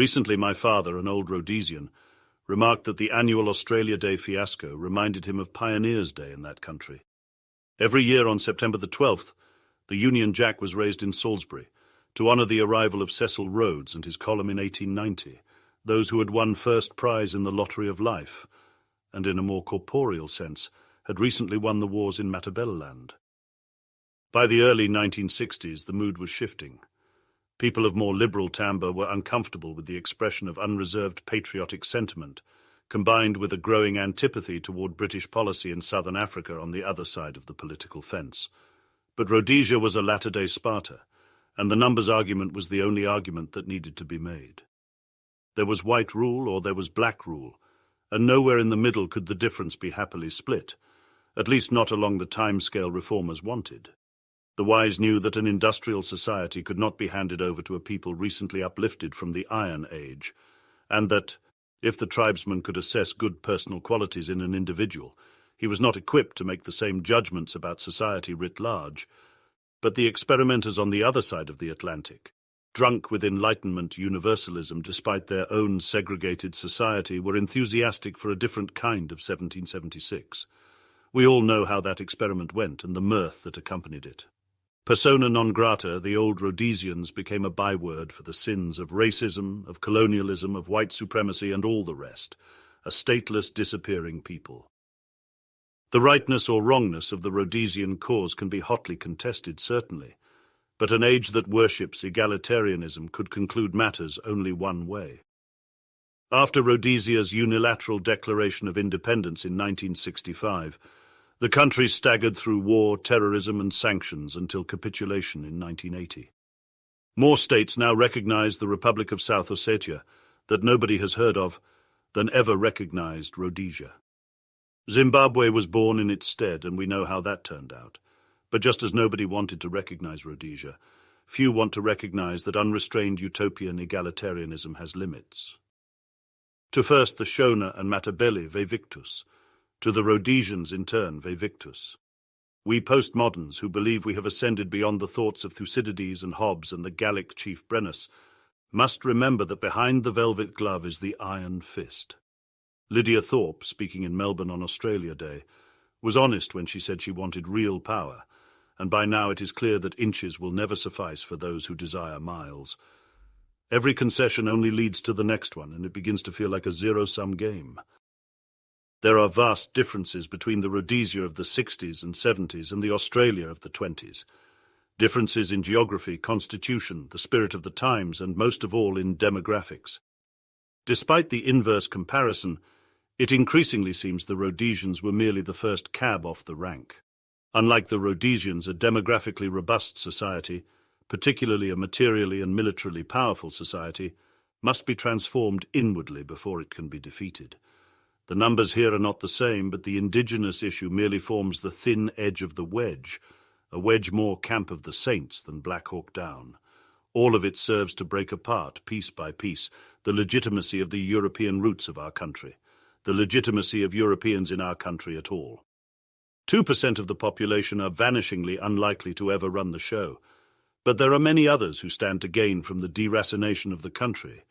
Recently, my father, an old Rhodesian, remarked that the annual Australia Day fiasco reminded him of Pioneers' Day in that country. Every year on September the 12th, the Union Jack was raised in Salisbury to honour the arrival of Cecil Rhodes and his column in 1890, those who had won first prize in the lottery of life, and in a more corporeal sense, had recently won the wars in Matabeleland. By the early 1960s, the mood was shifting. People of more liberal timbre were uncomfortable with the expression of unreserved patriotic sentiment, combined with a growing antipathy toward British policy in southern Africa on the other side of the political fence. But Rhodesia was a latter-day Sparta, and the numbers argument was the only argument that needed to be made. There was white rule or there was black rule, and nowhere in the middle could the difference be happily split, at least not along the timescale reformers wanted. The wise knew that an industrial society could not be handed over to a people recently uplifted from the Iron Age, and that, if the tribesman could assess good personal qualities in an individual, he was not equipped to make the same judgments about society writ large. But the experimenters on the other side of the Atlantic, drunk with Enlightenment universalism despite their own segregated society, were enthusiastic for a different kind of 1776. We all know how that experiment went and the mirth that accompanied it. Persona non grata, the old Rhodesians became a byword for the sins of racism, of colonialism, of white supremacy, and all the rest, a stateless, disappearing people. The rightness or wrongness of the Rhodesian cause can be hotly contested, certainly, but an age that worships egalitarianism could conclude matters only one way. After Rhodesia's unilateral declaration of independence in 1965, the country staggered through war, terrorism, and sanctions until capitulation in 1980. More states now recognize the Republic of South Ossetia, that nobody has heard of, than ever recognized Rhodesia. Zimbabwe was born in its stead, and we know how that turned out. But just as nobody wanted to recognize Rhodesia, few want to recognize that unrestrained utopian egalitarianism has limits. To first the Shona and Matabele ve victus, to the Rhodesians in turn ve victus. We postmoderns, who believe we have ascended beyond the thoughts of Thucydides and Hobbes and the Gallic chief Brennus, must remember that behind the velvet glove is the iron fist. Lydia Thorpe, speaking in Melbourne on Australia Day, was honest when she said she wanted real power, and by now it is clear that inches will never suffice for those who desire miles. Every concession only leads to the next one, and it begins to feel like a zero-sum game. There are vast differences between the Rhodesia of the 60s and 70s and the Australia of the 20s. Differences in geography, constitution, the spirit of the times, and most of all in demographics. Despite the inverse comparison, it increasingly seems the Rhodesians were merely the first cab off the rank. Unlike the Rhodesians, a demographically robust society, particularly a materially and militarily powerful society, must be transformed inwardly before it can be defeated. The numbers here are not the same, but the indigenous issue merely forms the thin edge of the wedge, a wedge more Camp of the Saints than Black Hawk Down. All of it serves to break apart, piece by piece, the legitimacy of the European roots of our country, the legitimacy of Europeans in our country at all. 2% of the population are vanishingly unlikely to ever run the show, but there are many others who stand to gain from the deracination of the country,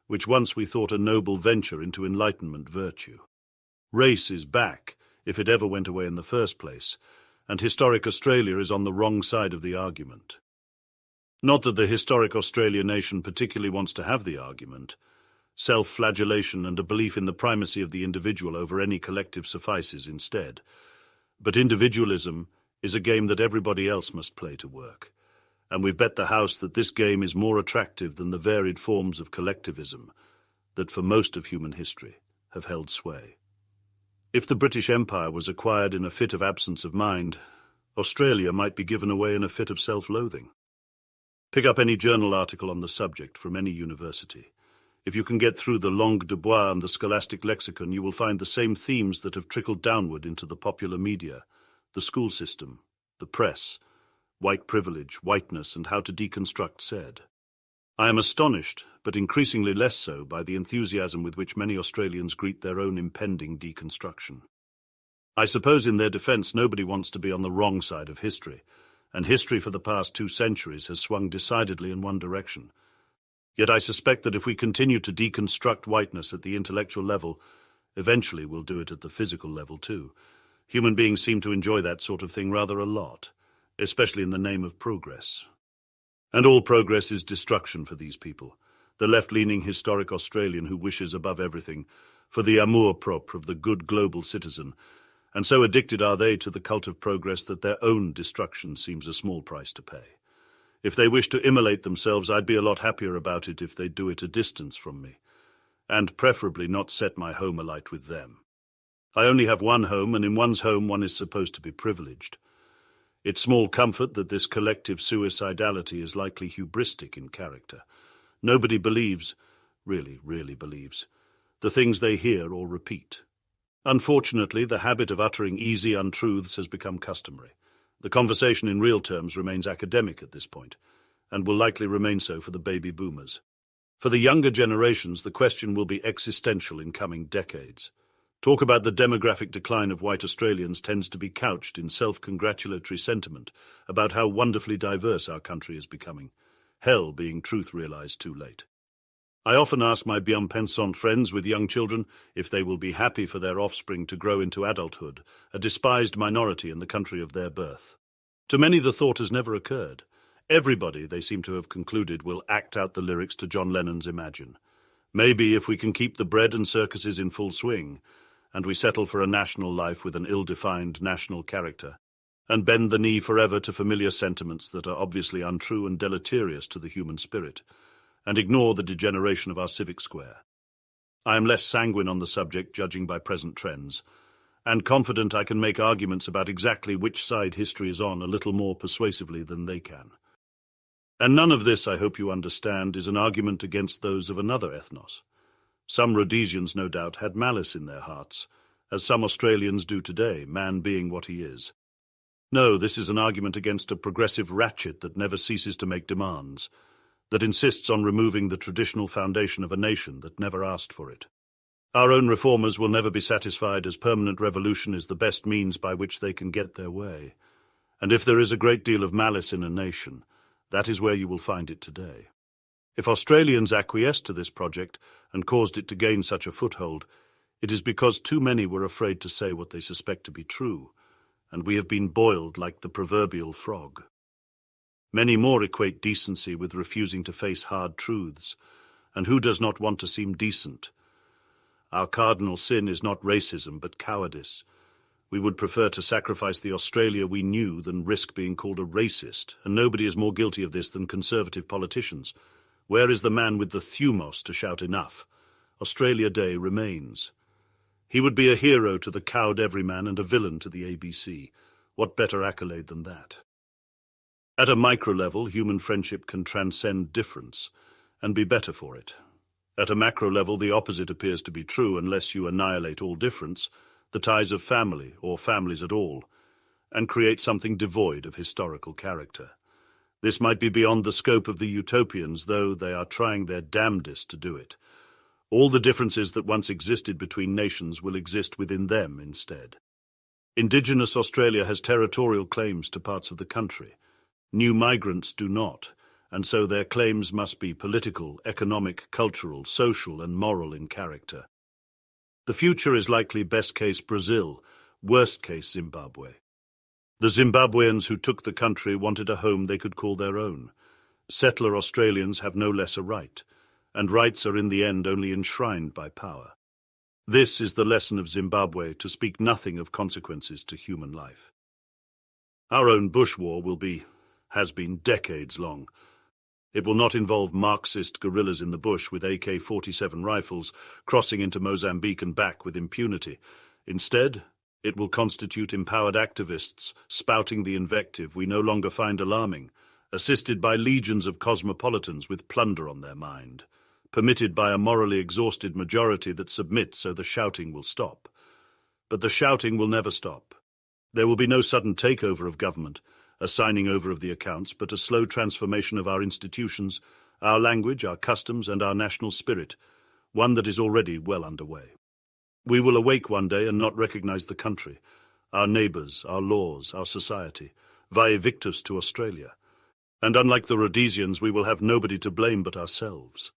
which once we thought a noble venture into Enlightenment virtue. Race is back, if it ever went away in the first place, and historic Australia is on the wrong side of the argument. Not that the historic Australia nation particularly wants to have the argument. Self-flagellation and a belief in the primacy of the individual over any collective suffices instead. But individualism is a game that everybody else must play to work, and we've bet the house that this game is more attractive than the varied forms of collectivism that for most of human history have held sway. If the British Empire was acquired in a fit of absence of mind, Australia might be given away in a fit of self-loathing. Pick up any journal article on the subject from any university. If you can get through the langue de bois and the scholastic lexicon, you will find the same themes that have trickled downward into the popular media, the school system, the press, white privilege, whiteness, and how to deconstruct said. I am astonished, but increasingly less so, by the enthusiasm with which many Australians greet their own impending deconstruction. I suppose in their defence nobody wants to be on the wrong side of history, and history for the past 2 centuries has swung decidedly in one direction. Yet I suspect that if we continue to deconstruct whiteness at the intellectual level, eventually we'll do it at the physical level too. Human beings seem to enjoy that sort of thing rather a lot, especially in the name of progress. And all progress is destruction for these people, the left-leaning historic Australian who wishes above everything for the amour-propre of the good global citizen, and so addicted are they to the cult of progress that their own destruction seems a small price to pay. If they wish to immolate themselves, I'd be a lot happier about it if they'd do it a distance from me, and preferably not set my home alight with them. I only have one home, and in one's home one is supposed to be privileged. It's small comfort that this collective suicidality is likely hubristic in character. Nobody believes, really believes, the things they hear or repeat. Unfortunately, the habit of uttering easy untruths has become customary. The conversation in real terms remains academic at this point, and will likely remain so for the baby boomers. For the younger generations, the question will be existential in coming decades. Talk about the demographic decline of white Australians tends to be couched in self-congratulatory sentiment about how wonderfully diverse our country is becoming, hell being truth realized too late. I often ask my bien-pensant friends with young children if they will be happy for their offspring to grow into adulthood, a despised minority in the country of their birth. To many the thought has never occurred. Everybody, they seem to have concluded, will act out the lyrics to John Lennon's Imagine. Maybe if we can keep the bread and circuses in full swing, and we settle for a national life with an ill-defined national character, and bend the knee forever to familiar sentiments that are obviously untrue and deleterious to the human spirit, and ignore the degeneration of our civic square. I am less sanguine on the subject, judging by present trends, and confident I can make arguments about exactly which side history is on a little more persuasively than they can. And none of this, I hope you understand, is an argument against those of another ethnos. Some Rhodesians, no doubt, had malice in their hearts, as some Australians do today, man being what he is. No, this is an argument against a progressive ratchet that never ceases to make demands, that insists on removing the traditional foundation of a nation that never asked for it. Our own reformers will never be satisfied, as permanent revolution is the best means by which they can get their way. And if there is a great deal of malice in a nation, that is where you will find it today. If Australians acquiesced to this project and caused it to gain such a foothold, it is because too many were afraid to say what they suspect to be true, and we have been boiled like the proverbial frog. Many more equate decency with refusing to face hard truths, and who does not want to seem decent? Our cardinal sin is not racism, but cowardice. We would prefer to sacrifice the Australia we knew than risk being called a racist, and nobody is more guilty of this than conservative politicians. Where is the man with the thumos to shout enough? Australia Day remains. He would be a hero to the cowed everyman and a villain to the ABC. What better accolade than that? At a micro level, human friendship can transcend difference, and be better for it. At a macro level, the opposite appears to be true unless you annihilate all difference, the ties of family, or families at all, and create something devoid of historical character. This might be beyond the scope of the utopians, though they are trying their damnedest to do it. All the differences that once existed between nations will exist within them instead. Indigenous Australia has territorial claims to parts of the country. New migrants do not, and so their claims must be political, economic, cultural, social, and moral in character. The future is likely best case Brazil, worst case Zimbabwe. The Zimbabweans who took the country wanted a home they could call their own. Settler Australians have no lesser right, and rights are in the end only enshrined by power. This is the lesson of Zimbabwe, to speak nothing of consequences to human life. Our own Bush War has been decades long. It will not involve Marxist guerrillas in the bush with AK-47 rifles crossing into Mozambique and back with impunity. Instead, it will constitute empowered activists spouting the invective we no longer find alarming, assisted by legions of cosmopolitans with plunder on their mind, permitted by a morally exhausted majority that submit so the shouting will stop. But the shouting will never stop. There will be no sudden takeover of government, a signing over of the accounts, but a slow transformation of our institutions, our language, our customs, and our national spirit, one that is already well underway. We will awake one day and not recognize the country, our neighbours, our laws, our society, vae victus to Australia. And unlike the Rhodesians, we will have nobody to blame but ourselves.